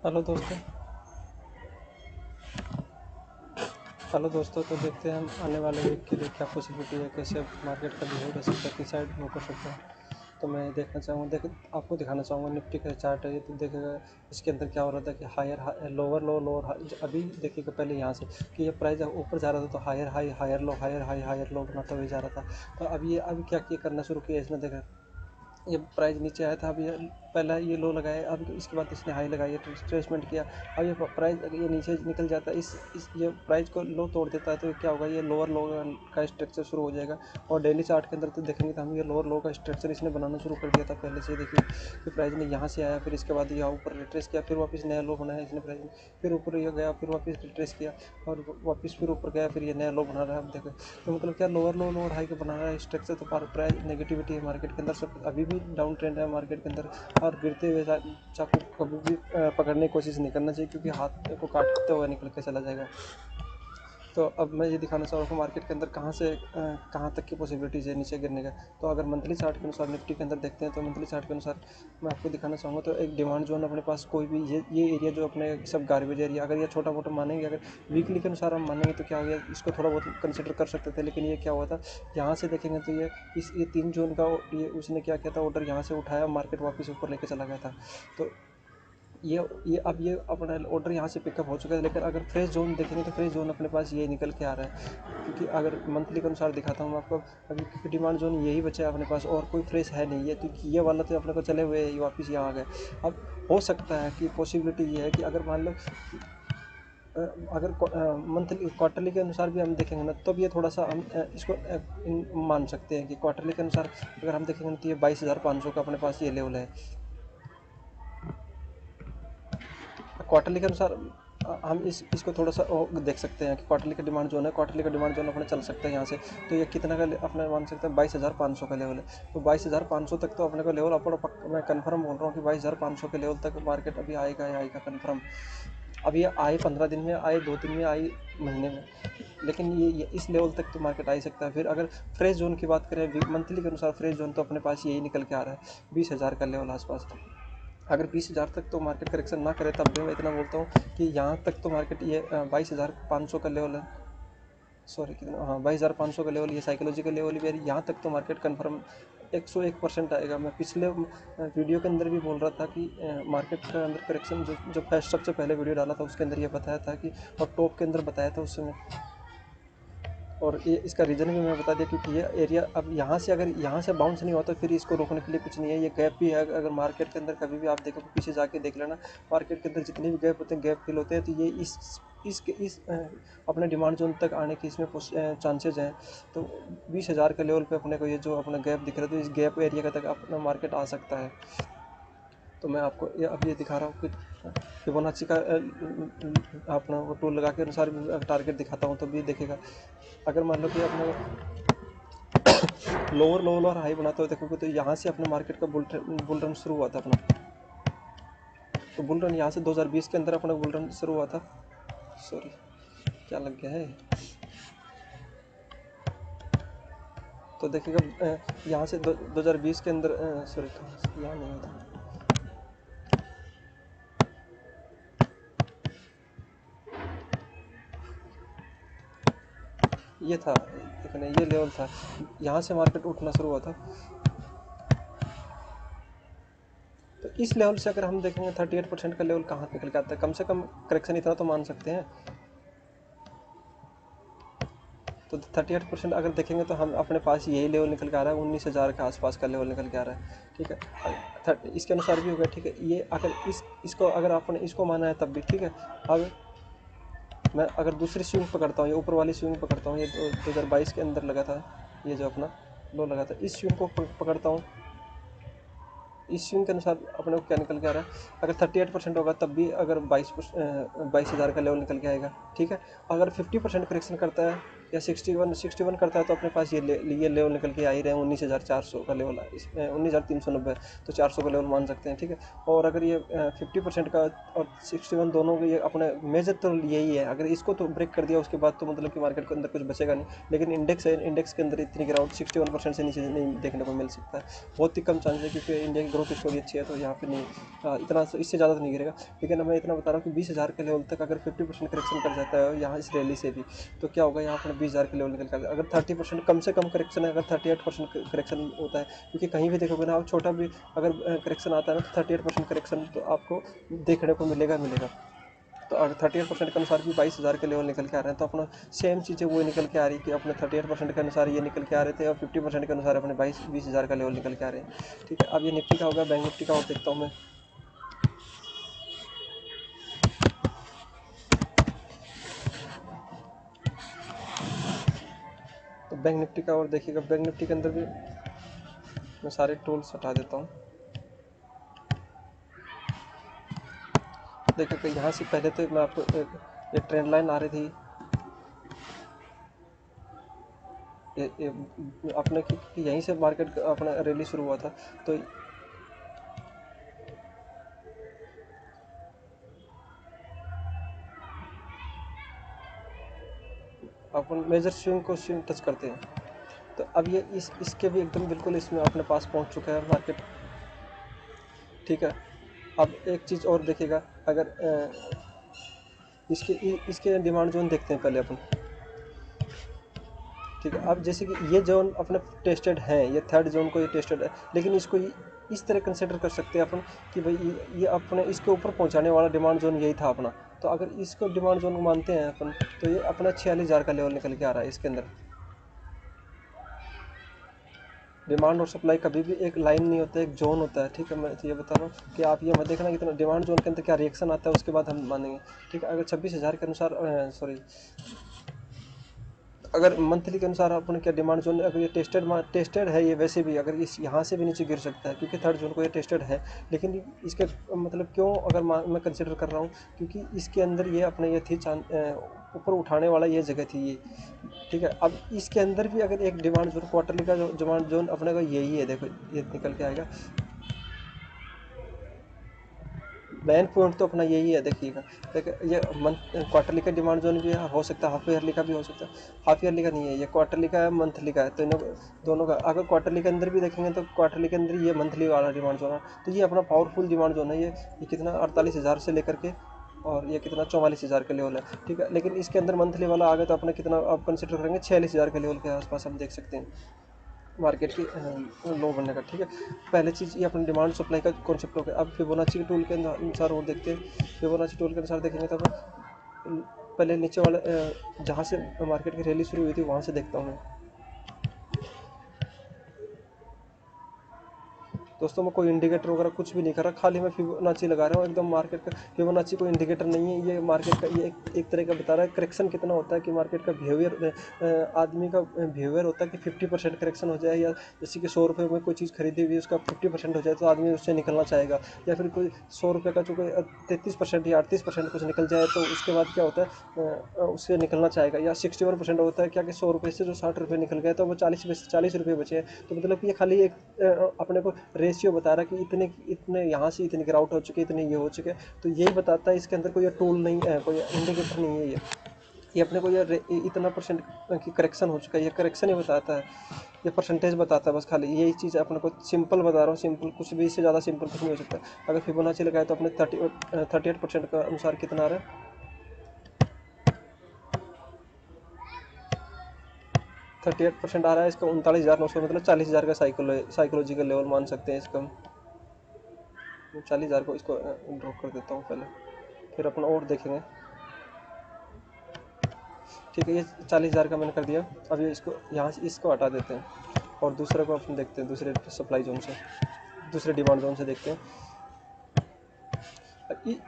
Hello दोस्तों। तो देखते हैं हम आने वाले वीक के लिए क्या पॉसिबिलिटी है, कैसे मार्केट का बिहेव रह सकता है, किस साइड मूव कर सकता है। तो मैं देखना चाहूँगा, आपको दिखाना चाहूँगा निफ्टी का चार्ट है ये। तो देखिएगा इसके अंदर क्या हो रहा था कि higher lower low lower high. अभी देखिएगा पहले यहाँ से कि ये प्राइस ऊपर जा रहा था तो higher high higher low higher high higher low बनाता हुआ जा रहा था। तो अभी क्या करना शुरू किया इसने, देखा ये प्राइस नीचे आया था। अब ये पहला ये लो लगाया, अब इसके बाद इसने हाई लगाई, ट्रेसमेंट किया। अब ये प्राइस अगर ये नीचे निकल जाता है, इस ये प्राइस को लो तोड़ देता है तो क्या होगा, ये लोअर लो का स्ट्रक्चर शुरू हो जाएगा। और डेली चार्ट के अंदर तो देखेंगे तो हम ये लोअर लो का स्ट्रक्चर इसने बनाना शुरू कर दिया था पहले से। देखिए कि प्राइस ने यहाँ से आया, फिर इसके बाद यहाँ ऊपर रिट्रेस किया, फिर वापस नया लो बनाया इसने प्राइस ने, फिर ऊपर ये गया, फिर वापस रिट्रेस किया और वापस फिर ऊपर गया, फिर ये नया लो बना रहा है। अब देखो तो मतलब क्या लोअर लो लोअर हाई का बना रहा है स्ट्रक्चर। तो प्राइस नेगेटिविटी है मार्केट के अंदर, सब अभी भी डाउन ट्रेंड है मार्केट के अंदर। और गिरते हुए चाकू कभी भी पकड़ने की कोशिश नहीं करना चाहिए, क्योंकि हाथ को काटते हुए निकल के चला जाएगा। तो अब मैं ये दिखाना चाहूँगा मार्केट के अंदर कहाँ तक की पॉसिबिलिटीज़ है नीचे गिरने का। तो अगर मंथली चार्ट के अनुसार निफ्टी के अंदर देखते हैं तो मंथली चार्ट के अनुसार मैं आपको दिखाना चाहूँगा। तो एक डिमांड जोन अपने पास कोई भी ये एरिया जो अपने सब गार्बेज एरिया, अगर ये छोटा मोटा मानेंगे, अगर वीकली के अनुसार हम मानेंगे तो क्या हो गया, इसको थोड़ा बहुत कंसिडर कर सकते थे। लेकिन ये क्या हुआ था, यहाँ से देखेंगे तो ये 3 जून का ये उसने क्या किया था, ऑर्डर यहाँ से उठाया, मार्केट वापस ऊपर लेके चला गया था। तो ये अपना ऑर्डर यहाँ से पिकअप हो चुका है। लेकिन अगर फ्रेश जोन देखेंगे तो फ्रेश जोन अपने पास ये निकल के आ रहा है, क्योंकि अगर मंथली के अनुसार दिखाता हूँ आपको, अभी डिमांड जोन यही बचा है अपने पास, और कोई फ्रेश है नहीं है। क्योंकि ये वाला तो अपने को चले हुए वापस यहाँ आ गए। अब हो सकता है कि पॉसिबिलिटी ये है कि अगर मान लो अगर मंथली क्वार्टरली के अनुसार भी हम देखेंगे ना, तब ये थोड़ा सा हम इसको मान सकते हैं कि क्वार्टरली के अनुसार अगर हम देखेंगे तो ये 22,500 का अपने पास ये लेवल है। क्वार्टरली के अनुसार हम इसको थोड़ा सा देख सकते हैं कि क्वार्टरली का डिमांड जोन है, क्वार्टरली का डिमांड जोन अपने चल सकता है यहाँ से। तो ये कितना का अपने मान सकते हैं, 22,500 का लेवल है। तो 22,500 तक तो अपने को लेवल मैं कंफर्म बोल रहा हूँ कि 22,500 के लेवल तक मार्केट अभी आएगा कंफर्म। अब ये आए 15 दिन में, आए 2 दिन में, आए महीने में, लेकिन ये इस लेवल तक तो मार्केट आ ही सकता है। फिर अगर फ्रेश जोन की बात करें मंथली के अनुसार, फ्रेश जोन तो अपने पास यही निकल के आ रहा है, 20,000 का लेवल आसपास। अगर 20,000 तक तो मार्केट करेक्शन ना करे तब भी मैं इतना बोलता हूँ कि यहाँ तक तो मार्केट ये 22,500 का लेवल है। सॉरी कितना, हाँ 22,500 का लेवल, ये साइकोलॉजिकल लेवल भी है। यहाँ तक तो मार्केट कन्फर्म 101% आएगा। मैं पिछले वीडियो के अंदर भी बोल रहा था कि मार्केट के अंदर करेक्शन जो फर्स्ट सबसे पहले वीडियो डाला था उसके अंदर ये बताया था कि, और टॉप के अंदर बताया था उस समय। और ये इसका रीज़न भी मैं बता दिया, क्योंकि ये एरिया अब यहाँ से अगर यहाँ से बाउंस नहीं होता फिर इसको रोकने के लिए कुछ नहीं है। ये गैप भी है, अगर मार्केट के अंदर कभी भी आप देखो पीछे जाके देख लेना, मार्केट के अंदर जितने भी गैप होते हैं, गैप फिल होते हैं, तो ये इस अपने डिमांड जोन तक आने की इसमें चांसेज हैं। तो 20,000 के लेवल पे अपने को ये जो अपना गैप दिख रहा है, तो इस गैप एरिया का तक अपना मार्केट आ सकता है। तो मैं आपको अब ये दिखा रहा हूँ कि फिबोनाची का अपना वो टूल लगा के अनुसार टारगेट दिखाता हूँ, तो भी देखेगा। अगर मान लो कि अपने लोअर हाई बनाते हुए देखोगे तो यहाँ से अपने मार्केट का बुल रन शुरू हुआ था अपना। तो बुल रन यहाँ से 2020 के अंदर अपना बुल रन शुरू हुआ था। सॉरी क्या लग गया है। तो देखिएगा यहाँ से 2020 के अंदर सॉरी यहाँ नहीं था, ये था, देखने ये लेवल था, यहाँ से मार्केट उठना शुरू हुआ था। तो इस लेवल से अगर हम देखेंगे 38% का लेवल कहाँ निकल के आता है, कम से कम करेक्शन इतना तो मान सकते हैं। तो 38% अगर देखेंगे तो हम अपने पास यही लेवल निकल के आ रहा है, 19,000 के आसपास का लेवल निकल के आ रहा है। ठीक है, इसके अनुसार भी हो गया। ठीक है, ये अगर इसको अगर आपने इसको माना है तब भी ठीक है। अब मैं अगर दूसरी स्विंग पकड़ता हूँ, ये ऊपर वाली स्विंग पकड़ता हूँ, ये 2022 के अंदर लगा था, ये जो अपना लो लगा था, इस स्विंग को पकड़ता हूँ। इस स्विंग के अनुसार अपने को क्या निकल के आ रहा है, अगर 38% होगा तब भी अगर 22,000 का लेवल निकल के आएगा। ठीक है, अगर 50% करेक्शन करता है या 61 करता है तो अपने पास ये लेवल निकल के आ ही रहे हैं 19,400 का लेवल, इसमें 19,390, तो 400 का लेवल मान सकते हैं, ठीक है। और अगर ये 50% का और 61 दोनों के ये अपने मेजर तो यही है, अगर इसको तो ब्रेक कर दिया उसके बाद तो मतलब कि मार्केट के अंदर कुछ बचेगा नहीं। लेकिन इंडेक्स है, इंडेक्स के अंदर इतनी गिरावट 61% से नीचे नहीं देखने को मिल सकता है, बहुत ही कम चांस है, क्योंकि इंडिया की ग्रोथ स्टोरी अच्छी है, तो यहाँ पे नहीं इतना, इससे ज़्यादा तो नहीं गिरेगा। लेकिन मैं इतना बता रहा हूँ कि 20,000 के लेवल तक अगर 50% करेक्शन कर जाता है यहाँ इस रैली से भी, तो क्या होगा, यहाँ पर 20,000 के लेवल निकल कर, अगर 30% कम से कम करेक्शन है, अगर 38% करेक्शन होता है, क्योंकि कहीं भी देखोगे ना आप, छोटा भी अगर करेक्शन आता है ना, तो 38% करेक्शन तो आपको देखने को मिलेगा। तो अगर 38% के अनुसार भी 22,000 के लेवल निकल के आ रहे हैं, तो अपना सेम चीज़ें वो निकल के आ रही है कि अपने 38% के अनुसार ये निकल के आ रहे थे, और 50% के अनुसार अपने 20,000 का लेवल निकल के आ रहे हैं, ठीक है। अब ये निफ्टी का होगा, बैंक निफ्टी का और देखता हूँ मैं। तो बैंक निफ्टी का और देखिएगा, बैंक निफ्टी के अंदर भी मैं सारे टूल्स हटा देता हूँ। देखिए कि यहाँ से पहले तो मैं आपको एक ट्रेंड लाइन आ रही थी, ये अपने कि यहीं से मार्केट अपना रैली शुरू हुआ था, तो अपन मेजर स्विंग को स्विंग टच करते हैं। तो अब ये इसके भी एकदम बिल्कुल इसमें अपने पास पहुंच चुका है मार्केट, ठीक है। अब एक चीज़ और देखिएगा, अगर इसके डिमांड जोन देखते हैं पहले अपन, ठीक है। अब जैसे कि ये जोन अपने टेस्टेड है, ये थर्ड जोन को ये टेस्टेड है, लेकिन इसको इस तरह कंसिडर कर सकते हैं अपन कि भाई ये अपने इसके ऊपर पहुंचाने वाला डिमांड जोन यही था अपना। तो अगर इसको डिमांड जोन मानते हैं अपन, तो ये अपना 46,000 का लेवल निकल के आ रहा है इसके अंदर। डिमांड और सप्लाई कभी भी एक लाइन नहीं होता है, एक जोन होता है, ठीक है। मैं तो ये बता रहा हूँ कि आप ये मत देखना कि इतना डिमांड जोन के अंदर क्या रिएक्शन आता है उसके बाद हम मानेंगे, ठीक है। अगर 26,000 के अनुसार सॉरी, अगर मंथली के अनुसार अपन क्या डिमांड जोन, अगर ये टेस्टेड है, ये वैसे भी अगर इस यहाँ से भी नीचे गिर सकता है, क्योंकि थर्ड जोन को ये टेस्टेड है। लेकिन इसके मतलब क्यों अगर मैं कंसिडर कर रहा हूँ, क्योंकि इसके अंदर ये अपने ये थी ऊपर उठाने वाला ये जगह थी ये, ठीक है। अब इसके अंदर भी अगर एक डिमांड जोन क्वार्टरली का जो डिमांड जोन अपने का यही है, देखो ये निकल के आएगा, मेन पॉइंट तो अपना यही है, देखिएगा। देखिए ये मंथ क्वार्टरली का डिमांड जोन भी हो सकता है, हाफ ईयरली का भी हो सकता है। हाफ ईयरली का नहीं है, ये क्वार्टरली का है, मंथली का है, तो इन दोनों का अगर क्वार्टरली के अंदर भी देखेंगे तो क्वार्टरली के अंदर ये मंथली वाला डिमांड जोन है, तो ये अपना पावरफुल डिमांड जोन है। ये कितना 48,000 से लेकर के और ये कितना 44,000 का लेवल है, ठीक है। लेकिन इसके अंदर मंथली वाला आ गया तो अपना कितना आप कंसिडर करेंगे, 46,000 के लेवल के आसपास हम देख सकते हैं मार्केट की लो बनने का, ठीक है। पहले चीज़ ये अपने डिमांड सप्लाई का कॉन्सेप्ट हो गया। अब फिबोनाची के टूल के अनुसार और देखते हैं, फिबोनाची टूल के अनुसार देखेंगे तो पहले नीचे वाले जहाँ से मार्केट की रैली शुरू हुई थी वहाँ से देखता हूँ मैं। दोस्तों मैं कोई इंडिकेटर वगैरह कुछ भी नहीं कर रहा, खाली मैं फिबोनाची लगा रहा हूँ एकदम मार्केट का। फिबोनाची कोई इंडिकेटर नहीं है, ये मार्केट का ये एक तरह का बता रहा है करेक्शन कितना होता है, कि मार्केट का बिहेवियर, आदमी का बिहेवियर होता है कि 50% करेक्शन हो जाए, या जैसे कि 100 रुपये में कोई चीज़ खरीदी हुई उसका 50% हो जाए तो आदमी उससे निकलना चाहेगा, या फिर कोई 100 रुपये का जो कोई 33% या 38% कुछ निकल जाए तो उसके बाद क्या होता है, उससे निकलना चाहेगा। या 61% होता है क्या कि 100 रुपये से जो 60 रुपये निकल गए तो वो 40 रुपये बचे हैं। तो मतलब कि ये खाली एक अपने को रेशियो बता रहा है कि इतने इतने यहाँ से इतनी गिरावट हो चुकी है, इतने ये हो चुके हैं, तो यही बताता है। इसके अंदर कोई टूल नहीं है, कोई इंडिकेटर नहीं है ये अपने को ये इतना परसेंट की करेक्शन हो चुका है, ये करेक्शन ही बताता है, ये परसेंटेज बताता है बस, खाली यही चीज़ अपने को सिंपल बता रहा हूँ, सिंपल कुछ भी इससे ज़्यादा सिंपल कुछ नहीं हो सकता। अगर फिबोनाची लगाए तो अपने 38% का अनुसार कितना आ रहा है, 38% आ रहा है इसका 39,900, मतलब 40,000 का साइकोलॉजिकल लेवल मान सकते हैं इसका। 40,000 को इसको ड्रॉप कर देता हूँ पहले, फिर अपना और देखेंगे, ठीक है। ये 40,000 का मैंने कर दिया। अब ये इसको यहाँ से इसको हटा देते हैं और दूसरे को अपन देखते हैं, दूसरे सप्लाई जोन से, दूसरे डिमांड जोन से देखते हैं।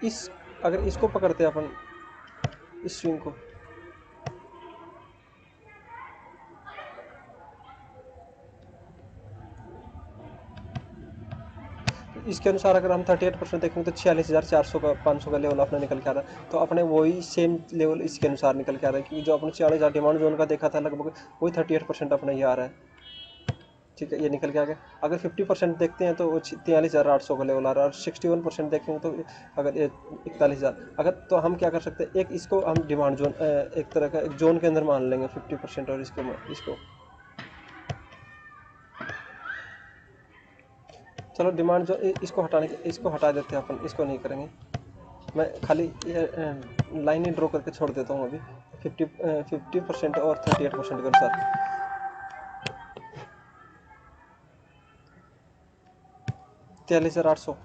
इस अगर इसको पकड़ते हैं अपन, इस स्विंग को, इसके अनुसार अगर हम 38% देखेंगे तो 46,400 का 500 का लेवल अपना निकल के आ रहा है। तो अपने वही सेम लेवल इसके अनुसार निकल के आ रहा है, क्योंकि जो अपने 46,000 डिमांड जोन का देखा था लगभग वही 38% अपना ये आ रहा है। ठीक है, ये निकल के आ गया। अगर 50% देखते हैं तो वो 43,800 का लेवल आ रहा है, और 61% देखेंगे तो अगर 41,000, अगर तो हम क्या कर सकते हैं, एक इसको हम डिमांड जोन एक तरह का एक जोन के अंदर मान लेंगे 50%, और इसको चलो डिमांड जो इसको हटा देते हैं अपन, इसको नहीं करेंगे। मैं खाली ये लाइन ही ड्रॉ करके छोड़ देता हूँ अभी 50% और 38% के अनुसार। 43,800,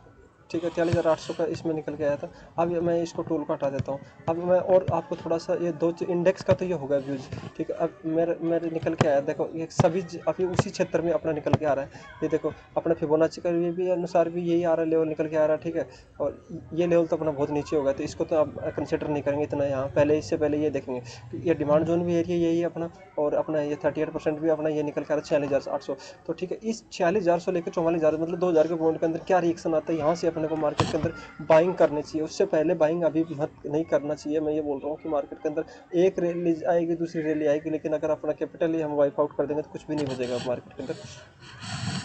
ठीक है, 43,800 का इसमें निकल के आया था। अब मैं इसको टूल को हटा देता हूँ। अब मैं और आपको थोड़ा सा ये दो इंडेक्स का तो ये होगा व्यूज, ठीक है। अब मेरे निकल के आया, देखो ये सभी अभी उसी क्षेत्र में अपना निकल के आ रहा है। ये देखो अपना फिबोनाची का भी अनुसार भी यही आ रहा है, लेवल निकल के आ रहा है, ठीक है। और ये लेवल तो अपना बहुत नीचे होगा, तो इसको तो आप कंसिडर नहीं करेंगे इतना यहाँ पहले। इससे पहले ये देखेंगे तो ये डिमांड जोन भी एरिया यही है अपना, और अपना ये 38% भी अपना ये निकल के आ रहा है 46,800। तो ठीक है, इस 46,000 लेकर 44,000 मतलब 2,000 के पॉइंट के अंदर क्या रिएक्शन आता है, यहाँ से अपने को मार्केट के अंदर बाइंग करनी चाहिए। उससे पहले बाइंग अभी मत नहीं करना चाहिए। मैं ये बोल रहा हूँ कि मार्केट के अंदर एक रैली आएगी, दूसरी रैली आएगी, लेकिन अगर अपना कैपिटल ही हम वाइप आउट कर देंगे तो कुछ भी नहीं बचेगा मार्केट के अंदर।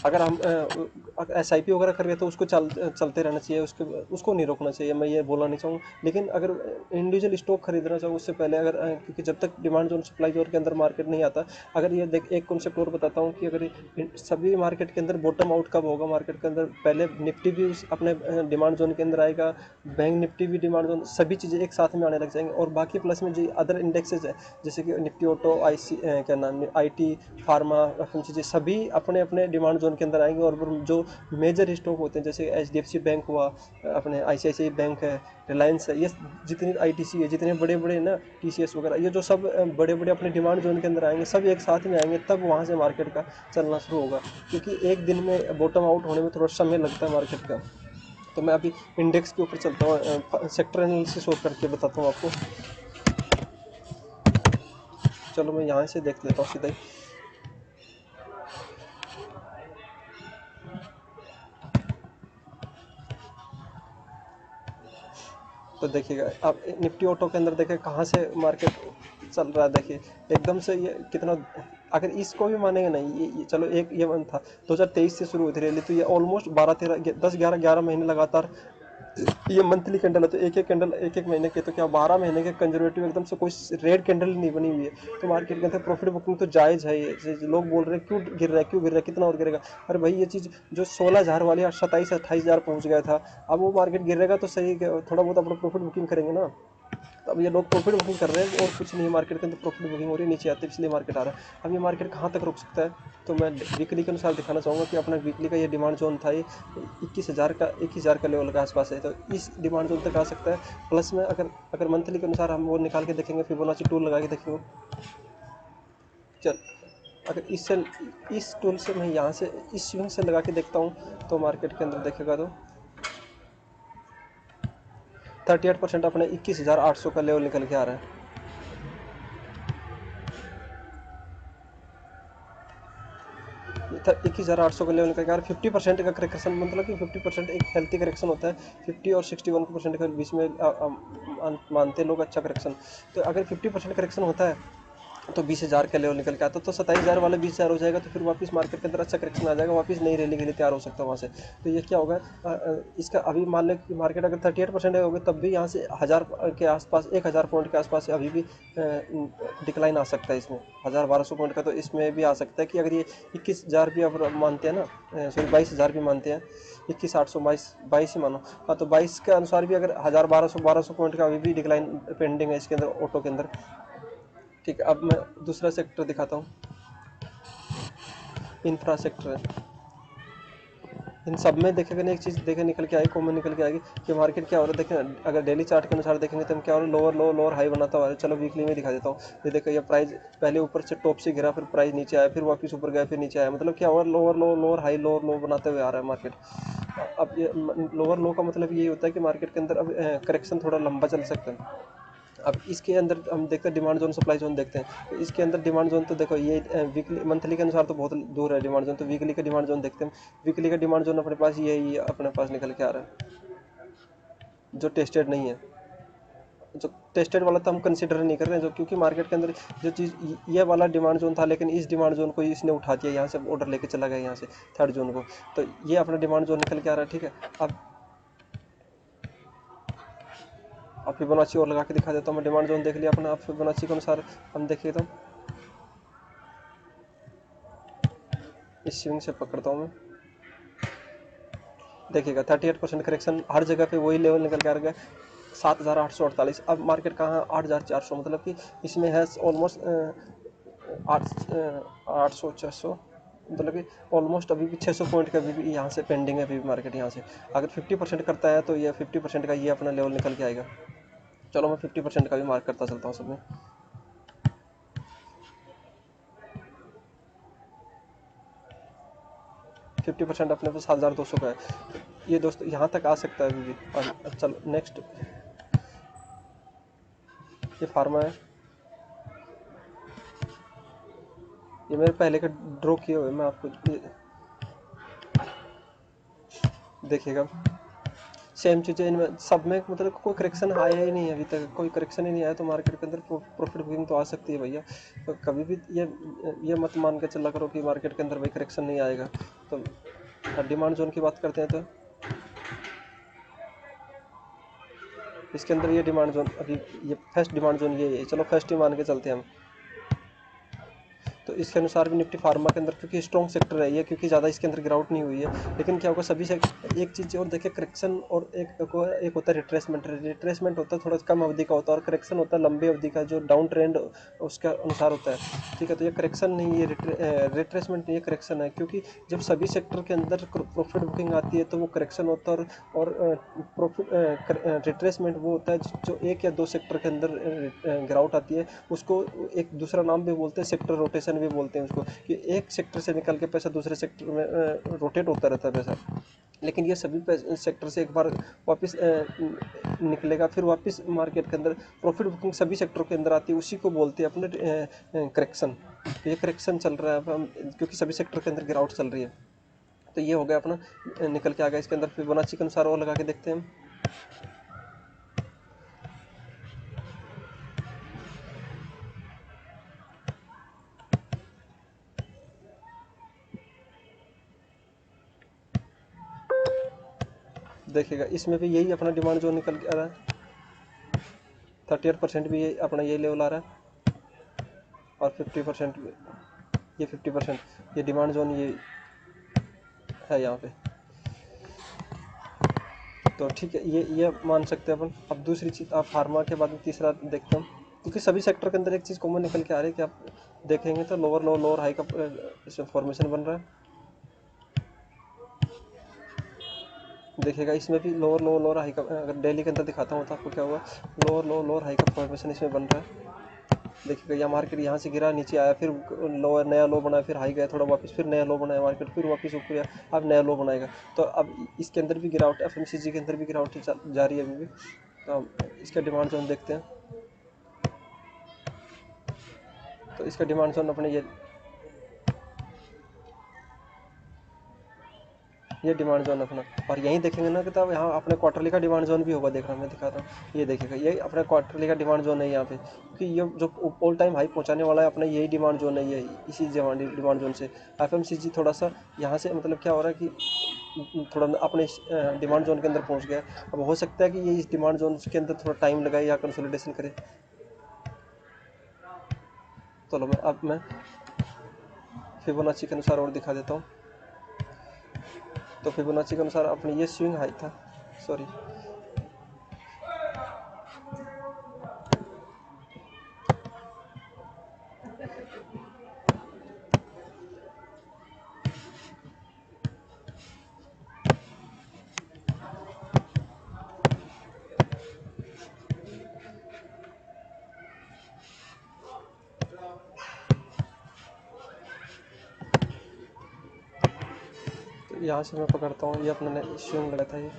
अगर हम SIP वगैरह कर रहे तो उसको चलते रहना चाहिए, उसको नहीं रोकना चाहिए, मैं ये बोलना नहीं चाहूँगा। लेकिन अगर इंडिविजुअल स्टॉक खरीदना चाहो उससे पहले अगर क्योंकि जब तक डिमांड जोन सप्लाई जोन के अंदर मार्केट नहीं आता, अगर ये देख एक कॉन्सेप्ट और बताता हूँ कि अगर सभी मार्केट के अंदर बॉटम आउट कब होगा मार्केट के अंदर, पहले निफ्टी भी उस अपने डिमांड जोन के अंदर आएगा, बैंक निफ्टी भी डिमांड जोन, सभी चीज़ें एक साथ में आने लग जाएंगे। और बाकी प्लस में जो अदर इंडेक्सेज है जैसे कि निफ्टी ऑटो, क्या नाम है, IT, फार्मा, चीज़ें सभी अपने अपने डिमांड जोन के अंदर आएंगे। और जो मेजर स्टॉक होते हैं जैसे HDFC बैंक हुआ, अपने ICICI बैंक है, रिलायंस है, ये जितने ITC है, जितने बड़े बड़े ना TCS वगैरह, ये जो सब बड़े बड़े अपने डिमांड जोन के अंदर आएंगे, सब एक साथ में आएंगे, तब वहाँ से मार्केट का चलना शुरू होगा। क्योंकि एक दिन में बॉटम आउट होने में थोड़ा समय लगता है मार्केट का। तो मैं अभी इंडेक्स के ऊपर चलता हूँ, सेक्टर एनालिसिस और करके बताता हूँ आपको। चलो मैं यहाँ से देख लेता हूँ सीधा ही। तो देखिएगा आप निफ्टी ऑटो के अंदर देखिए कहाँ से मार्केट चल रहा है। देखिए एकदम से ये कितना, अगर इसको भी मानेंगे नहीं, ये चलो एक ये मन था 2023 से शुरू हुई थी रैली, तो ये ऑलमोस्ट 12-13 10-11 महीने लगातार ये मंथली कैंडल है। तो एक एक कैंडल एक एक महीने के, तो क्या 12 महीने के कंजर्वेटिव एकदम से कोई रेड कैंडल नहीं बनी हुई है। तो मार्केट के अंदर प्रॉफिट बुकिंग तो जायज़ है। ये लोग बोल रहे हैं क्यों गिर रहा है, क्यों गिर रहा है, कितना और गिरेगा। अरे भाई ये चीज़ जो 16,000 वाली 27-28,000 पहुंच गया था, अब वो मार्केट गिरेगा तो सही, थोड़ा बहुत अपना प्रॉफिट बुकिंग करेंगे ना। तो अब ये लोग प्रॉफिट बुकिंग कर रहे हैं और कुछ नहीं, मार्केट के अंदर प्रॉफिट बुकिंग हो रही है, नीचे आते इसलिए मार्केट आ रहा है। अब ये मार्केट कहाँ तक रुक सकता है, तो मैं वीकली के अनुसार दिखाना चाहूँगा कि अपना वीकली का ये डिमांड जोन था, ये 21,000 का लेवल के आसपास है। तो इस डिमांड जोन तक आ सकता है। प्लस में अगर अगर मंथली के अनुसार हम वो निकाल के देखेंगे, फिबोनाची टूल लगा के देखेंगे, चल अगर इस टूल से मैं यहाँ से इस स्विंग से लगा के देखता हूँ, तो मार्केट के अंदर देखेगा तो 38% अपने 21,800 का लेवल निकल के आ रहा है। 21,800 का लेवल निकल के आ रहा है। 50% का करेक्शन, मतलब कि 50% एक हेल्थी करेक्शन होता है। 50 और 61% के बीच में मानते हैं लोग अच्छा करेक्शन। तो अगर 50% करेक्शन होता है तो 20,000 का लेवल निकल के आता, तो 27,000 वाला 20,000 हो जाएगा। तो फिर वापस मार्केट के अंदर अच्छा करेक्शन आ जाएगा, वापस नई रैली के लिए तैयार हो सकता है वहाँ से। तो ये क्या होगा, इसका अभी मान लें कि मार्केट अगर 38% होगी, तब भी यहाँ से 1,000 के आसपास, 1,000 पॉइंट के आसपास अभी भी डिक्लाइन आ सकता है इसमें। 1,000-1,200 पॉइंट का तो इसमें भी आ सकता है कि अगर ये 21,000 भी अब मानते हैं ना, सॉरी 22,000 भी मानते हैं, 21,800 22 ही मानो, हाँ, तो 22 के अनुसार भी अगर 1,000-1,200 पॉइंट का अभी भी डिक्लाइन पेंडिंग है इसके अंदर, ऑटो के अंदर। ठीक है, अब मैं दूसरा सेक्टर दिखाता हूँ, इंफ्रा सेक्टर है। इन सब में देखेंगे ना, एक चीज़ देखे निकल के आएगी, कॉमन निकल के आएगी कि मार्केट क्या हो रहा है। देखें अगर डेली चार्ट के अनुसार देखेंगे तो हम क्या हो रहा है, लोअर लो लोअर हाई बनाता हुआ है। चलो वीकली में दिखा देता हूँ। ये देखो ये प्राइस पहले ऊपर से टॉप से गिरा, फिर प्राइस नीचे आया, फिर वापस ऊपर गया, फिर नीचे आया, मतलब क्या हुआ, lower low lower high lower लो बनाते हुए आ रहा है मार्केट। अब ये लोअर लो का मतलब यही होता है कि मार्केट के अंदर अब करेक्शन थोड़ा लंबा चल सकता है। अब इसके अंदर हम देखते हैं डिमांड जोन सप्लाई जोन देखते हैं, तो इसके अंदर डिमांड जोन तो देखो ये वीकली मंथली के अनुसार तो बहुत दूर है डिमांड जोन, तो वीकली का डिमांड जोन देखते हैं। वीकली का डिमांड जोन अपने पास ये अपने पास निकल के आ रहा है, जो टेस्टेड नहीं है। जो टेस्टेड वाला तो हम कंसिडर नहीं कर रहे हैं, जो क्योंकि मार्केट के अंदर जो चीज़ ये वाला डिमांड जोन था, लेकिन इस डिमांड जोन को इसने उठा दिया, यहाँ से ऑर्डर लेके चला गया यहाँ से थर्ड जोन को, तो ये अपना डिमांड जोन निकल के आ रहा है। ठीक है, अब फिबोनाची और लगा के दिखा देता हूँ मैं। डिमांड जोन देख लिया अपना, अब फिबोनाची के अनुसार हम देखिए तो इस स्विंग से पकड़ता हूँ मैं। देखिएगा 38% करेक्शन, हर जगह पे वही लेवल निकल के आ गया 7,848। अब मार्केट कहाँ है 8,400, मतलब कि इसमें है ऑलमोस्ट 800-600, मतलब कि ऑलमोस्ट अभी भी 600 पॉइंट का भी यहाँ से पेंडिंग है अभी भी मार्केट। यहाँ से अगर 50% करता है तो ये 50% का ये अपना लेवल निकल के आएगा। चलो मैं 50% का भी मार्क करता चलता हूँ सब में। 50% अपने पास 7,200 का है, ये दोस्तों यहाँ तक आ सकता है अभी भी। और चलो नेक्स्ट, ये फार्मा है, ये मेरे पहले का ड्रॉ किए हुए, मैं आपको देखिएगा सेम चीज़ें इनमें सब में, मतलब कोई करेक्शन आया ही नहीं है अभी तक, कोई करेक्शन ही नहीं आया, तो मार्केट के अंदर प्रॉफिट बुकिंग तो आ सकती है भैया। तो कभी भी ये मत मान के चला करो कि मार्केट के अंदर भाई करेक्शन नहीं आएगा। तो डिमांड जोन की बात करते हैं, तो इसके अंदर ये डिमांड जोन अभी ये फर्स्ट डिमांड जोन ये है, चलो फर्स्ट ही मान के चलते हैं हम। तो इसके अनुसार भी निफ्टी फार्मा के अंदर, क्योंकि स्ट्रॉन्ग सेक्टर है ये, क्योंकि ज़्यादा इसके अंदर गिरावट नहीं हुई है, लेकिन क्या होगा सभी से एक चीज़ और देखिए, करेक्शन और एक होता है रिट्रेसमेंट। रिट्रेसमेंट होता है थोड़ा कम अवधि का होता है, और करेक्शन होता है लंबी अवधि का, जो डाउन ट्रेंड उसका अनुसार होता है। ठीक है, तो ये करेक्शन नहीं, ये रिट्रेसमेंट नहीं, ये करेक्शन है, क्योंकि जब सभी सेक्टर के अंदर प्रॉफिट बुकिंग आती है तो वो करेक्शन होता है, और प्रॉफिट रिट्रेसमेंट वो होता है जो एक या दो सेक्टर के अंदर गिरावट आती है, उसको एक दूसरा नाम भी बोलते हैं, सेक्टर रोटेशन भी बोलते हैं उसको, कि एक सेक्टर से निकल के पैसा दूसरे सेक्टर में रोटेट होता रहता है पैसा। लेकिन ये सभी सेक्टर से एक बार वापस निकलेगा, फिर वापस मार्केट के अंदर प्रॉफिट बुकिंग सभी सेक्टरों के अंदर आती है, उसी को बोलते हैं अपने करेक्शन। तो ये करेक्शन चल रहा है क्योंकि सभी सेक्टर के अंदर गिरावट चल रही है। तो ये हो गया अपना निकल के आ गया। इसके अंदर फिबोनाची के अनुसार और लगा के देखते हैं हम। देखिएगा इसमें भी यही अपना डिमांड जोन निकल के आ रहा है, 38% भी ये अपना ये लेवल आ रहा है, और 50% ये 50% ये डिमांड जोन ये है यहाँ पे। तो ठीक है, ये मान सकते हैं अपन। अब दूसरी चीज़, आप फार्मा के बाद में तीसरा देखते हैं, क्योंकि सभी सेक्टर के अंदर एक चीज़ कॉमन निकल के आ रही है कि आप देखेंगे तो लोअर लो लोअर हाई का इसमें फॉर्मेशन बन रहा है। देखिएगा इसमें भी लोअर लो लोअर हाई का, अगर डेली के अंदर दिखाता हूँ तो आपको क्या हुआ, लोअर लो लोअर हाई का फॉर्मेशन इसमें बन रहा है। देखिएगा यह मार्केट यहाँ से गिरा, नीचे आया, फिर लोअर नया लो बनाया, फिर हाई गया थोड़ा वापस, फिर नया लो बनाया मार्केट, फिर वापस ऊपर गया, अब नया लो बनाएगा। तो अब इसके अंदर भी गिरावट, एफएमसीजी के अंदर भी गिरावट जारी है अभी भी। तो इसका डिमांड जोन देखते हैं, तो इसका डिमांड जोन अपने ये डिमांड जोन अपना, और यहीं देखेंगे ना कि तब यहाँ अपने क्वार्टरली का डिमांड जोन भी होगा, देख रहा हूँ मैं दिखाता हूँ, ये देखिएगा ये अपने क्वार्टरली का डिमांड जोन है यहाँ पे, क्योंकि ये जो ऑल टाइम हाई पहुँचाने वाला है अपना यही डिमांड जोन है, ये इसी डिमांड जोन से एफएमसीजी थोड़ा सा यहाँ से, मतलब क्या हो रहा है कि थोड़ा अपने डिमांड जोन के अंदर पहुँच गया। अब हो सकता है कि ये इस डिमांड जोन के अंदर थोड़ा टाइम लगाए या कंसोलिडेशन करे। चलो मैं फिबोनाची के अनुसार और दिखा देता हूँ। तो फिबोनाची के अनुसार अपने ये स्विंग हाई था, सॉरी तो यहाँ से मैं पकड़ता हूँ, ये अपने स्विंग लगा था ये,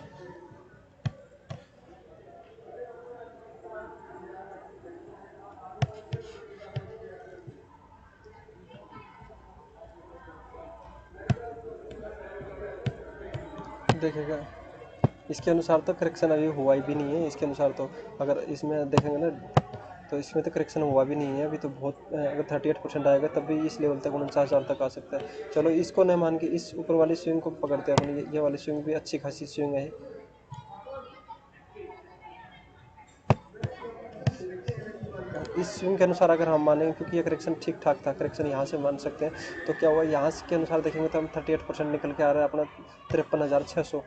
देखिएगा इसके अनुसार तो करेक्शन अभी हुआ ही भी नहीं है। इसके अनुसार तो अगर इसमें देखेंगे ना तो इसमें तो करेक्शन हुआ भी नहीं है अभी तो बहुत अगर 38% आएगा तब भी इस लेवल तक 49,000 तक आ सकता है। चलो इसको न मान के इस ऊपर वाली स्विंग को पकड़ते हैं अपन। ये वाली स्विंग भी अच्छी खासी स्विंग है। इस स्विंग के अनुसार अगर हम मानेंगे क्योंकि ये करेक्शन ठीक ठाक था, करेक्शन यहाँ से मान सकते हैं। तो क्या हुआ यहाँ के अनुसार देखेंगे तो हम 38% निकल के आ रहा है अपना 53,600।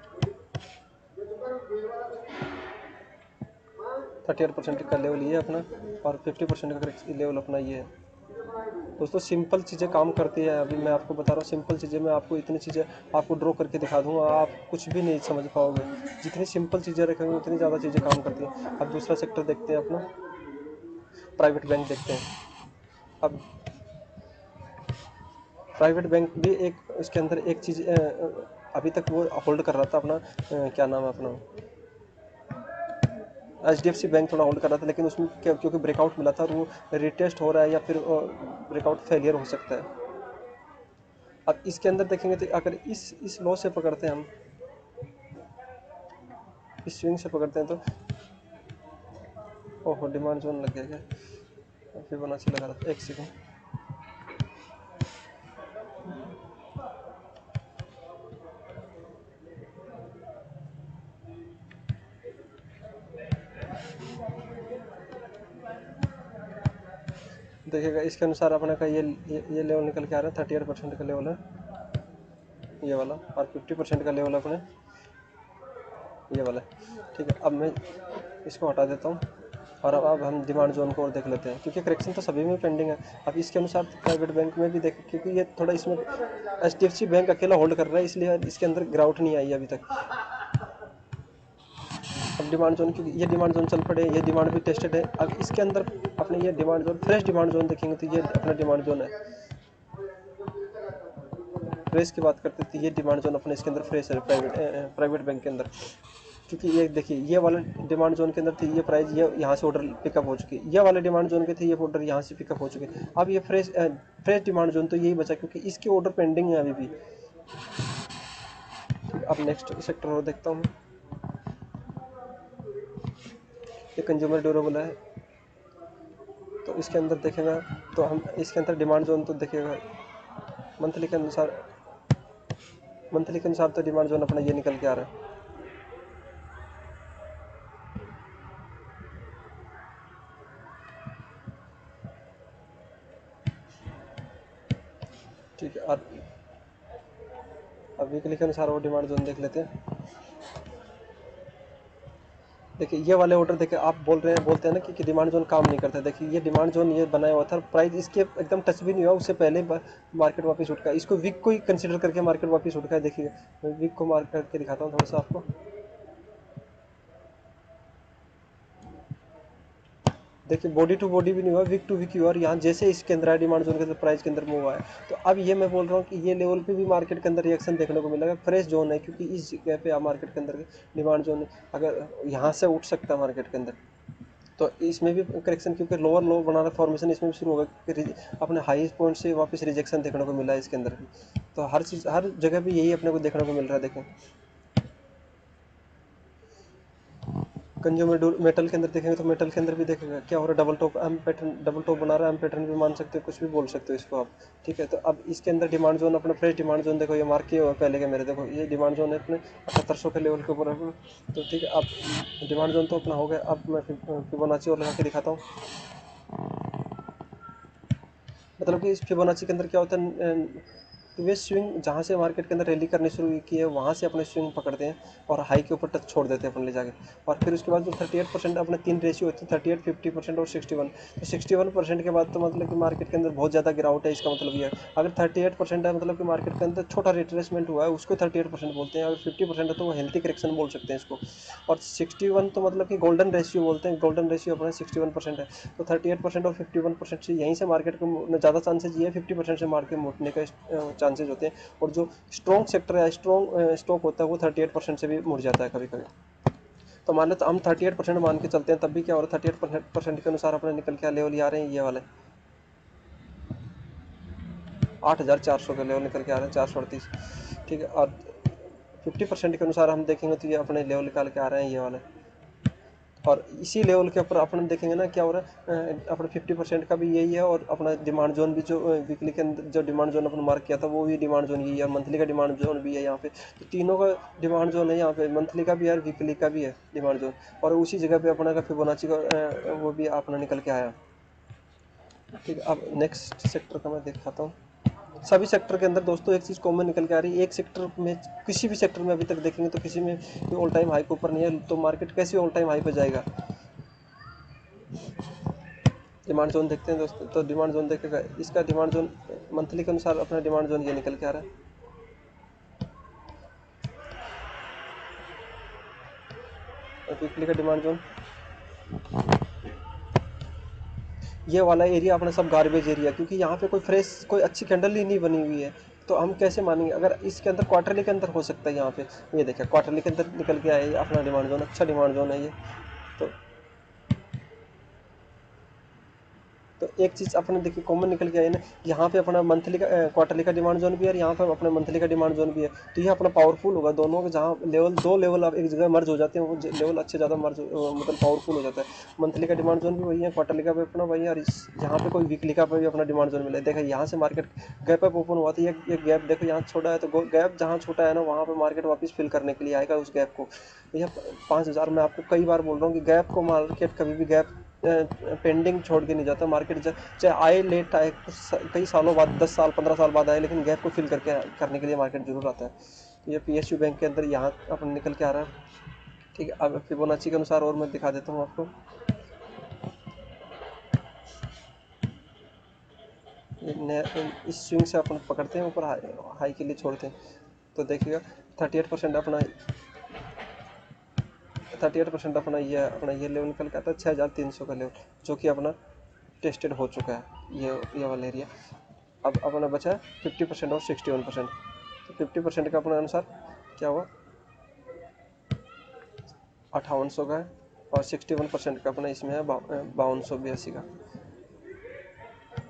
38% का लेवल ये अपना और 50% का लेवल अपना ये है। दोस्तों सिंपल चीज़ें काम करती है। अभी मैं आपको बता रहा हूँ सिंपल चीज़ें, मैं आपको इतनी चीज़ें आपको ड्रॉ करके दिखा दूंगा, आप कुछ भी नहीं समझ पाओगे। जितनी सिंपल चीज़ें रखेंगे उतनी ज़्यादा चीज़ें काम करती हैं। अब दूसरा सेक्टर देखते हैं अपना, प्राइवेट बैंक देखते हैं। अब प्राइवेट बैंक भी एक इसके अंदर एक चीज़ अभी तक वो होल्ड कर रहा था अपना क्या नाम है अपना HDFC बैंक थोड़ा होल्ड कर रहा था, लेकिन उसमें क्योंकि ब्रेकआउट मिला था और वो रिटेस्ट हो रहा है या फिर ब्रेकआउट फेलियर हो सकता है। अब इसके अंदर देखेंगे तो अगर इस लॉ से पकड़ते हैं हम, इस स्विंग से पकड़ते हैं तो ओहो डिमांड जोन लग गया क्या? फिबोनाची लगा रहा था, एक सेकेंड। देखिएगा इसके अनुसार अपने का ये लेवल निकल के आ रहा है। 38% का लेवल है ये वाला और 50% का लेवल अपने ये वाला। ठीक है, अब मैं इसको हटा देता हूँ और अब हम डिमांड जोन को और देख लेते हैं क्योंकि करेक्शन तो सभी में पेंडिंग है। अब इसके अनुसार प्राइवेट बैंक में भी देख, क्योंकि ये थोड़ा इसमें HDFC बैंक अकेला होल्ड कर रहा है इसलिए इसके अंदर गिरावट नहीं आई अभी तक। अब डिमांड जोन, क्योंकि ये डिमांड जोन चल पड़े, ये डिमांड भी टेस्टेड है। अब इसके अंदर अपने ये demand zone fresh demand zone देखेंगे तो ये अपना डिमांड जोन है। फ्रेश की बात करते थे, ये डिमांड जोन अपने इसके अंदर फ्रेश है प्राइवेट बैंक के अंदर। क्योंकि ये देखिए ये वाला डिमांड जोन के अंदर थी ये प्राइस, ये यहाँ से ऑर्डर पिकअप हो चुके, ये वाले डिमांड जोन के थे ये ऑर्डर यहाँ से पिकअप हो चुके। अब ये फ्रेश डिमांड जोन तो यही बचा क्योंकि इसके ऑर्डर पेंडिंग है अभी भी। अब नेक्स्ट सेक्टर और देखता हूँ, ये कंज्यूमर ड्यूरेबल है। तो इसके अंदर देखेगा तो हम इसके अंदर डिमांड जोन तो देखेगा मंथली के अनुसार, मंथली के अनुसार तो डिमांड जोन अपना ये निकल के आ रहा है। ठीक है, और अब वीकली के अनुसार वो डिमांड जोन देख लेते हैं। देखिए ये वाले ऑर्डर देखिए आप बोलते हैं ना कि डिमांड जोन काम नहीं करता। देखिए ये डिमांड जोन ये बनाया हुआ था, प्राइस इसके एकदम टच भी नहीं हुआ, उससे पहले मार्केट वापस उठ का। इसको वीक को ही कंसीडर करके मार्केट वापस उठ का है। देखिए मैं वीक को मार्क करके दिखाता हूँ थोड़ा सा आपको। देखिए बॉडी टू बॉडी भी नहीं हुआ, वीक टू वीक हुआ, और यहाँ जैसे इसके अंदर डिमांड जोन के अंदर प्राइस के अंदर मूव आया। तो अब ये मैं बोल रहा हूँ कि ये लेवल पे भी मार्केट के अंदर रिएक्शन देखने को मिलेगा। फ्रेश जोन है क्योंकि इस जगह पे आप मार्केट के अंदर डिमांड जोन अगर यहाँ से उठ सकता है मार्केट के अंदर, तो इसमें भी करेक्शन क्योंकि लोअर लो बना रहा फॉर्मेशन इसमें भी शुरू होगा क्योंकि अपने हाई पॉइंट से वापस रिजेक्शन देखने को मिला है इसके अंदर भी। तो हर चीज़ हर जगह पे यही अपने को देखने को मिल रहा है। देखें कंज्यूमर मेटल के अंदर देखेंगे तो मेटल के अंदर भी देखेंगे क्या हो रहा है, double top M pattern, double top बना रहा है। एम पैटर्न भी मान सकते हो, कुछ भी बोल सकते हो इसको आप। ठीक है, तो अब इसके अंदर डिमांड जोन अपना फ्रेश डिमांड जोन देखो, ये मार्क किया हुआ पहले के मेरे, देखो ये डिमांड जोन है अपने 7800 के लेवल के ऊपर है। तो ठीक है, अब डिमांड जोन तो अपना हो गया। अब मैं फिबोनाची और लगा के दिखाता हूँ। मतलब कि इस फिबोनाची के अंदर क्या होता है, वे स्विंग जहाँ से मार्केट के अंदर रैली करनी शुरू की है वहाँ से अपने स्विंग पकड़ते हैं और हाई के ऊपर टच छोड़ देते हैं अपन ले जाके। और फिर उसके बाद जो 38% अपने 3 रेशियो होते हैं, 38, 50% और 61। तो 61% के बाद तो मतलब कि मार्केट के अंदर बहुत ज़्यादा गिरावट है। इसका मतलब ये है अगर 38% है मतलब कि मार्केट के अंदर छोटा रिट्रेसमेंट हुआ है उसको 38% बोलते हैं। अगर 50% है तो वो हेल्थी करेक्शन बोल सकते हैं इसको। और 61 तो मतलब कि गोल्डन रेशियो बोलते हैं। गोल्डन रेशियो अपना 61% है। तो 38% और 51% से यहीं से मार्केट को ज़्यादा चांसेज ये है 50% से मार्केट मुड़ने का चांसेज होते हैं। और जो स्ट्रॉन्ग सेक्टर है, स्ट्रॉन्ग स्टॉक होता है, वो 38% से भी मुड़ जाता है कभी कभी। तो मान लो तो हम 38% मान के चलते हैं, तब भी क्या हो रहा है 38% के अनुसार अपने निकल के लेवल आ रहे हैं ये वाले 8,400 के लेवल निकल के आ रहे हैं, 438। ठीक है, और 50% के अनुसार हम देखेंगे तो ये अपने लेवल निकाल के आ रहे हैं ये वाले। और इसी लेवल के ऊपर अपन देखेंगे ना क्या हो रहा है, अपना 50% का भी यही है, और अपना डिमांड जोन भी जो वीकली के अंदर जो डिमांड जोन अपन मार्क किया था वो भी डिमांड जोन यही है, और मंथली का डिमांड जोन भी है यहाँ पे। तो तीनों का डिमांड जोन है यहाँ पे, मंथली का भी है और वीकली का भी है डिमांड जोन, और उसी जगह पे अपना का फिबोनाची का वो भी अपना निकल के आया। ठीक है, अब नेक्स्ट सेक्टर का मैं दिखाता हूँ। सभी सेक्टर के अंदर दोस्तों एक चीज़ कॉमन निकल के आ रही है, एक सेक्टर में, किसी भी सेक्टर में अभी तक देखेंगे तो किसी में भी ऑल टाइम हाई के ऊपर नहीं है, तो मार्केट कैसे ऑल टाइम हाई पे जाएगा। डिमांड जोन देखते हैं दोस्तों, तो डिमांड जोन देखेगा, इसका डिमांड जोन मंथली के अनुसार अपना डिमांड जोन ये निकल के आ रहा है। वीकली का डिमांड जोन ये वाला एरिया अपना सब गार्बेज एरिया, क्योंकि यहाँ पे कोई फ्रेश कोई अच्छी कैंडल ही नहीं बनी हुई है, तो हम कैसे मानेंगे। अगर इसके अंदर क्वार्टरली के अंदर हो सकता है, यहाँ पे ये देखिए क्वार्टरली के अंदर निकल के आया ये अपना डिमांड जोन, अच्छा डिमांड जोन है ये। तो एक चीज़ अपने देखिए कॉमन निकल के आई ना, यहाँ पे अपना मंथली का क्वार्टरली का डिमांड जोन भी है, और यहाँ पे अपना मंथली का डिमांड जोन भी है, तो ये अपना पावरफुल होगा दोनों के, जहाँ लेवल दो लेवल अब एक जगह मर्ज हो जाते हैं, वो लेवल अच्छे ज़्यादा मर्ज मतलब पावरफुल हो जाता है। मंथली का डिमांड जोन भी वही है, क्वार्टरली का भी अपना वही है, और इस यहाँ पे कोई वीकली का भी अपना डिमांड जोन मिला है। देखा यहाँ से मार्केट गैप अप ओपन हुआ था, ये गैप देखो यहाँ छोटा है, तो गैप जहाँ छोटा है ना वहाँ पर मार्केट वापस फिल करने के लिए आएगा उस गैप को। यह 5,000 मैं आपको कई बार बोल रहा हूँ कि गैप को मार्केट कभी भी गैप पेंडिंग छोड़ के नहीं जाता मार्केट, चाहे आए लेट आए, कई सालों बाद 10 साल 15 साल बाद आए, लेकिन गैप को फिल करके करने के लिए मार्केट जरूर आता है। तो ये PSU बैंक के अंदर यहाँ अपन निकल के आ रहा है। ठीक है, अब फिबोनाची के अनुसार और मैं दिखा देता हूँ आपको। इस स्विंग से अपन पकड़ते हैं ऊपर, हाई के लिए छोड़ते हैं, तो देखिएगा 38% अपना 38% अपना ये लेवल निकल के आता है 6,300 का लेवल, जो कि अपना टेस्टेड हो चुका है ये वाला एरिया। अब अपना बचा है 50% और 61%। तो 50% का अपने अनुसार क्या हुआ 5800 का है, और 61% का अपना इसमें है 5282 का।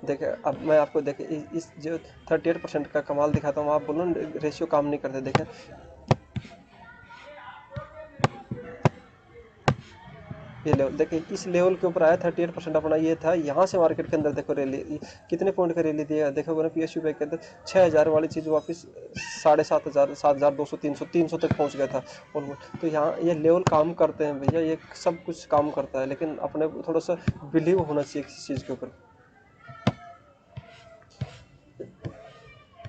देखिए अब मैं आपको देखिए इस जो 38% का कमाल दिखाता हूँ, आप बोलो रेशियो काम नहीं करते। देखें ये लेवल देखिए, इस लेवल के ऊपर आया 38% अपना ये था, यहाँ से मार्केट के अंदर देखो रैली कितने पॉइंट का रैली दिया देखोगे ना PSU बैंक के अंदर 6,000 वाली चीज़ वापस 7,500 7,200 300 तक पहुँच गया था ऑलमोस्ट। तो यहाँ ये लेवल काम करते हैं भैया, ये सब कुछ काम करता है, लेकिन अपने थोड़ा सा बिलीव होना चाहिए किसी चीज़ के ऊपर।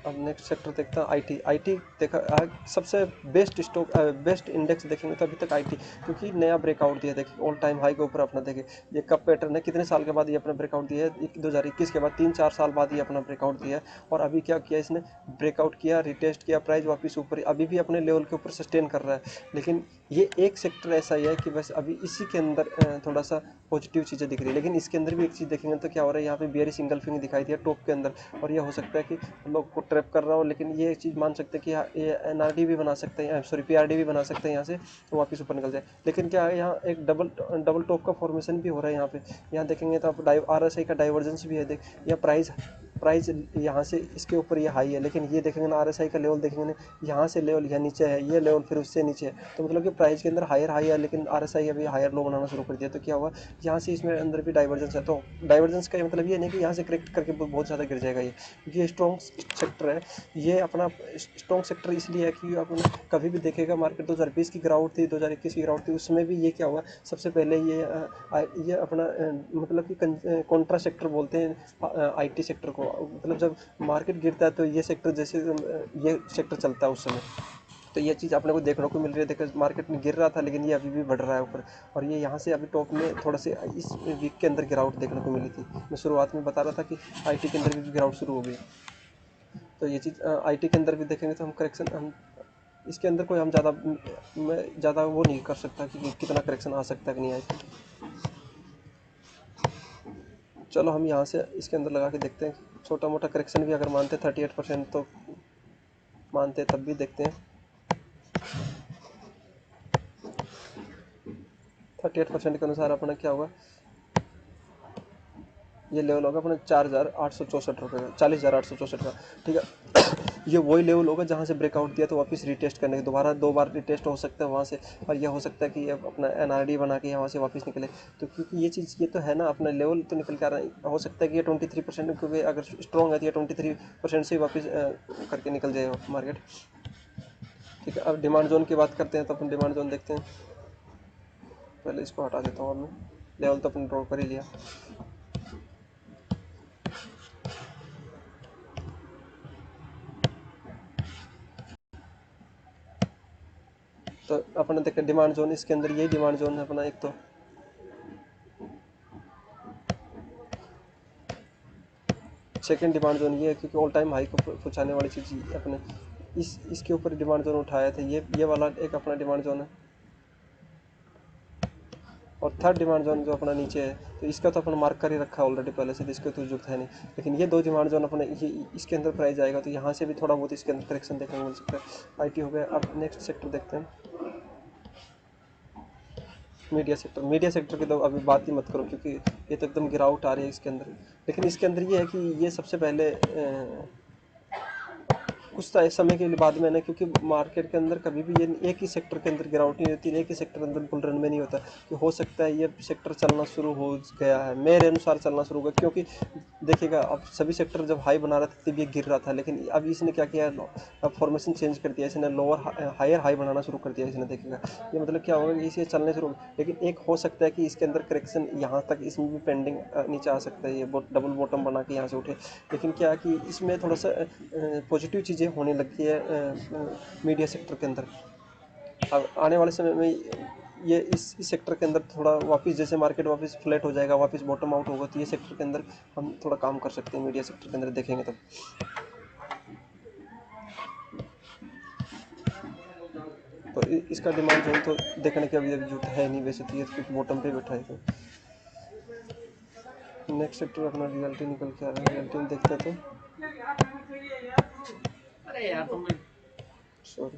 अब नेक्स्ट सेक्टर देखता हूँ आईटी देखा सबसे बेस्ट स्टॉक बेस्ट इंडेक्स देखेंगे तो अभी तक आईटी, क्योंकि नया ब्रेकआउट दिया देखिए ऑल टाइम हाई के ऊपर अपना देखिए ये कब पैटर्न है, कितने साल के बाद ये अपना ब्रेकआउट दिया है 2021 के बाद 3-4 साल बाद ये अपना ब्रेकआउट दिया है। और अभी क्या किया इसने, ब्रेकआउट किया, रिटेस्ट किया, प्राइस वापस ऊपर, अभी भी अपने लेवल के ऊपर सस्टेन कर रहा है। लेकिन ये एक सेक्टर ऐसा ही है कि बस अभी इसी के अंदर थोड़ा सा पॉजिटिव चीज़ें दिख रही है, लेकिन इसके अंदर भी एक चीज़ देखेंगे तो क्या हो रहा है, यहाँ पे बियरिश इंगल्फिंग दिखाई दिया टॉप के अंदर, और ये हो सकता है कि लोग को ट्रैप कर रहा हो, लेकिन ये एक चीज़ मान सकते हैं कि ये NRD भी बना सकते हैं, सॉरी PRD भी बना सकते हैं यहाँ से, तो वापस ऊपर निकल जाए। लेकिन क्या है यहाँ एक डबल टॉप का फॉर्मेशन भी हो रहा है यहाँ पे, यहाँ देखेंगे तो आप RSI का डाइवर्जेंस भी है, देख यह प्राइस यहाँ से इसके ऊपर ये हाई है, लेकिन ये देखेंगे ना RSI का लेवल देखेंगे ना, यहाँ से लेवल यहाँ नीचे है, ये लेवल फिर उससे नीचे है, तो मतलब कि प्राइस के अंदर हायर हाई है, लेकिन RSI अभी हायर लो बनाना शुरू कर दिया। तो क्या हुआ यहाँ से इसमें अंदर भी डाइवर्जेंस है, तो डाइवर्जेंस का मतलब ये नहीं कि यहाँ से करेक्ट करके बहुत ज़्यादा गिर जाएगा क्योंकि ये स्ट्रॉन्ग सेक्टर है। ये अपना स्ट्रॉन्ग सेक्टर इसलिए है कि आप कभी भी देखेगा मार्केट 2020 की गिरावट थी, 2021 की गिरावट थी, उसमें भी ये क्या हुआ सबसे पहले ये अपना मतलब कि कॉन्ट्रा सेक्टर बोलते हैं IT सेक्टर को, मतलब जब मार्केट गिरता है तो ये सेक्टर जैसे ये सेक्टर चलता है उस समय। तो ये चीज़ अपने को देखने को मिल रही है, देखो मार्केट में गिर रहा था लेकिन ये अभी भी बढ़ रहा है ऊपर, और ये यहाँ से अभी टॉप में थोड़ा से इस वीक के अंदर गिरावट देखने को मिली थी। मैं शुरुआत में बता रहा था कि IT के अंदर भी गिरावट शुरू हो गई। तो ये चीज़ IT के अंदर भी देखेंगे तो हम करेक्शन हम इसके अंदर कोई हम ज़्यादा वो नहीं कर सकता कि कितना करेक्शन आ सकता है कि नहीं आए। चलो हम यहाँ से इसके अंदर लगा के देखते हैं, छोटा मोटा करेक्शन भी अगर मानते 38% तो मानते तब भी देखते हैं 38% के अनुसार अपना क्या होगा, ये लेवल होगा अपने 4,864 रुपये का, 40,864 का। ठीक है, ये वही लेवल होगा जहाँ से ब्रेकआउट दिया तो वापस रीटेस्ट करने के दोबारा 2 बार रीटेस्ट हो सकता है वहाँ से, और यह हो सकता है कि ये अपना एनआरडी बना के वहाँ से वापस निकले। तो क्योंकि ये चीज़ ये तो है ना, अपना लेवल तो निकल के आ रहा है, हो सकता है कि ये 23%, क्योंकि अगर स्ट्रॉन्ग है तो ये 23% से वापस करके निकल जाएगा मार्केट। ठीक है, अब डिमांड जोन की बात करते हैं, तो अपन डिमांड जोन देखते हैं। पहले इसको हटा देता हूँ, अब मैं लेवल तो अपन ड्रॉ कर ही लिया। तो अपने देखे डिमांड जोन, इसके अंदर यही डिमांड जोन है अपना। एक तो सेकंड डिमांड जोन ये है, क्योंकि ऑल टाइम हाई को पहुंचाने वाली चीज़ अपने इसके ऊपर डिमांड जोन उठाया था। ये वाला एक अपना डिमांड जोन है, और थर्ड डिमांड जोन जो अपना नीचे है, तो इसका तो अपन मार्क कर ही रखा है ऑलरेडी पहले से, तो इसका तो जरूरत है नहीं। लेकिन ये 2 डिमांड जोन अपने ये इसके अंदर प्राइस आएगा, तो यहाँ से भी थोड़ा बहुत इसके अंदर करेक्शन देखने को मिल सकता है। आईटी हो गया। अब नेक्स्ट सेक्टर देखते हैं, मीडिया सेक्टर। मीडिया सेक्टर की तो अभी बात ही मत करो, क्योंकि ये तो एकदम गिरावट आ रही है इसके अंदर। लेकिन इसके अंदर ये है कि ये सबसे पहले कुछ समय के बाद में ना, क्योंकि मार्केट के अंदर कभी भी ये एक ही सेक्टर के अंदर गिरावट नहीं होती, एक ही सेक्टर के अंदर बुल रन में नहीं होता। कि हो सकता है ये सेक्टर चलना शुरू हो गया है, मेरे अनुसार चलना शुरू हो गया, क्योंकि देखिएगा अब सभी सेक्टर जब हाई बना रहा था तब ये गिर रहा था, लेकिन अब इसने क्या किया, अब फॉर्मेशन चेंज कर दिया इसने, लोअर हायर हाई बनाना शुरू कर दिया इसने। देखिएगा ये मतलब क्या होगा कि इसे चलने शुरू, लेकिन एक हो सकता है कि इसके अंदर करेक्शन यहाँ तक इसमें भी पेंडिंग नीचे आ सकता है, ये डबल बॉटम बना के यहाँ से उठे। लेकिन क्या है कि इसमें थोड़ा सा पॉजिटिव चीज़ें होने लगती है मीडिया सेक्टर के अंदर। अब आने वाले समय में ये इस सेक्टर के अंदर थोड़ा वापस, जैसे मार्केट वापस फ्लैट हो जाएगा, वापस बॉटम आउट होगा, तो ये सेक्टर के अंदर हम थोड़ा काम कर सकते हैं, मीडिया सेक्टर के अंदर देखेंगे तब। तो इसका डिमांड जोन तो देखने के अभी जरूरत है नहीं वैसे, तो ये क्योंकि बॉटम पे बैठा है। तो नेक्स्ट सेक्टर अपना रियल्टी निकल के आ रहा है, रियल्टी में देखते हैं। तो अरे यार तुम, सॉरी,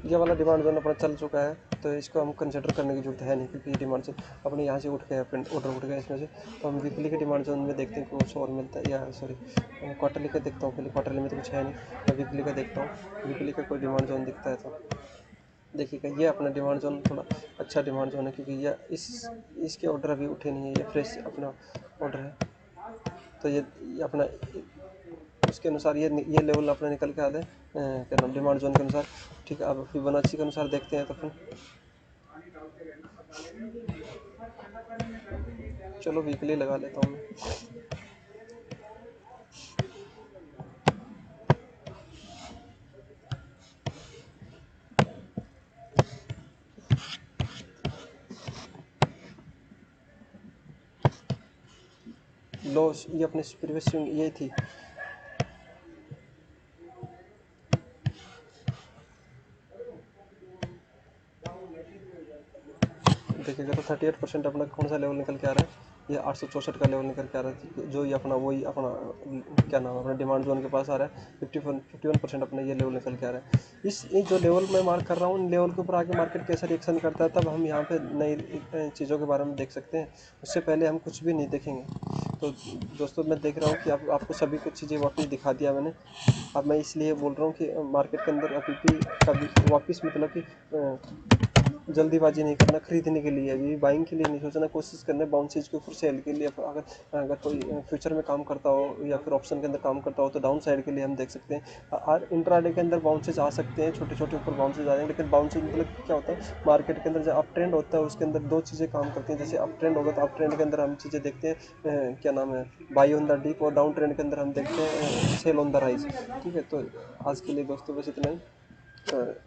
ये वाला डिमांड जोन अपना चल चुका है, तो इसको हम कंसिडर करने की जरूरत है नहीं, क्योंकि ये डिमांड जोन अपने यहाँ से उठ गया, ऑर्डर उठ गया इसमें से। तो हम वीकली के डिमांड जोन में देखते हैं कि कुछ और मिलता है, या सॉरी क्वार्टरली का देखता हूँ पहले। क्वार्टरली में तो कुछ है नहीं, मैं वीकली का देखता हूँ, वीकली का कोई डिमांड जोन दिखता है तो देखिएगा। ये अपना डिमांड जोन थोड़ा अच्छा डिमांड जोन है, क्योंकि ये इसके ऑर्डर अभी उठे नहीं है, ये फ्रेश अपना ऑर्डर है। तो ये अपना उसके अनुसार ये लेवल अपना निकल के आते हैं क्या नाम, डिमांड जोन के अनुसार। ठीक है, अब फिबोनाची के अनुसार देखते हैं। तो फिर चलो वीकली लगा लेता हूँ मैं। लो, ये अपने प्रीवियस स्विंग ये थी। देखिएगा तो 38% अपना कौन सा लेवल निकल के आ रहा है, ये 864 का लेवल निकल के आ रहा है, जो ये अपना वही अपना क्या नाम है, अपना डिमांड जोन के पास आ रहा है। 51% अपना ये लेवल निकल के आ रहा है। इस जो लेवल मैं मार्क कर रहा हूँ, इन लेवल के ऊपर आके मार्केट कैसा रिएक्शन करता है, तब हम यहाँ पे नई चीज़ों के बारे में देख सकते हैं। उससे पहले हम कुछ भी नहीं देखेंगे। तो दोस्तों, मैं देख रहा हूँ कि आपको सभी कुछ चीज़ें वापस दिखा दिया मैंने। अब मैं इसलिए बोल रहा हूँ कि मार्केट के अंदर अभी भी कभी वापस मतलब कि जल्दीबाजी नहीं करना खरीदने के लिए, अभी बाइंग के लिए नहीं सोचना, कोशिश करना बाउंसेज के ऊपर सेल के लिए। अगर अगर कोई फ्यूचर में काम करता हो या फिर ऑप्शन के अंदर काम करता हो, तो डाउन साइड के लिए हम देख सकते हैं। और इंट्राडे के अंदर बाउंसेज आ सकते हैं, छोटे छोटे ऊपर बाउंसेज आ रहे हैं, लेकिन बाउंसेज मतलब क्या होता है, मार्केट के अंदर जब अप ट्रेंड होता है उसके अंदर दो चीज़ें काम करती हैं। जैसे अप ट्रेंड होगा तो अप ट्रेंड के अंदर हम चीज़ें देखते हैं, क्या नाम है, बाई ऑन द डिप, और डाउन ट्रेंड के अंदर हम देखते हैं सेल ऑन द राइज। ठीक है, तो आज के लिए दोस्तों बस इतना ही।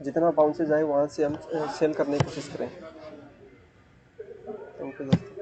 जितना बाउंसेज आए वहाँ से हम सेल करने की कोशिश करें। थैंक यू दोस्तों।